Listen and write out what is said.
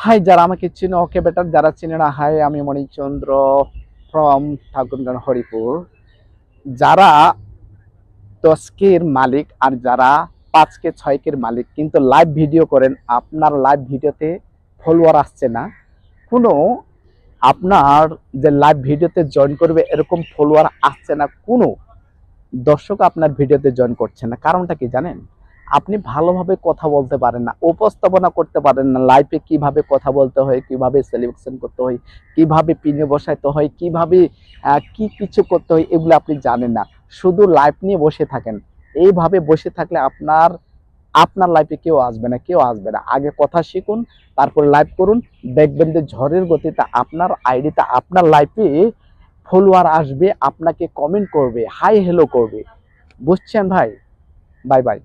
High, যারা আমাকে চিনো ওকে বেটার, যারা চিনে না হাই, আমি মণিচন্দ্র ফ্রম ঠাকুরগাঁও হরিপুর। যারা 10K-র মালিক আর যারা 5K 6K-র মালিক কিন্তু লাইভ ভিডিও করেন, আপনার লাইভ ভিডিওতে ফলোয়ার আসছে না, কোনো আপনার যে লাইভ ভিডিওতে জয়েন করবে এরকম ফলোয়ার আসছে না, কোনো দর্শক আপনার ভিডিওতে জয়েন করছে না। কারণটা কি জানেন? আপনি ভালোভাবে কথা বলতে পারেন না, উপস্থাপনা করতে পারেন না, লাইভে কিভাবে কথা বলতে হয়, কিভাবে সেলিব্রেশন করতে হয়, কিভাবে পিনে বসাইতে হয়, কিভাবে কি কিছু করতে হয়, এগুলো আপনি জানেন না। শুধু লাইভ নিয়ে বসে থাকেন। এইভাবে বসে থাকলে আপনার আপনার লাইফে কেউ আসবে না, কেউ আসবে না। আগে কথা শিখুন, তারপর লাইভ করুন, দেখবেন যে ঝড়ের গতিতে আপনার আইডিতে আপনার লাইফে ফলোয়ার আসবে, আপনাকে কমেন্ট করবে, হাই হ্যালো করবে। বুঝছেন ভাই? Bye bye.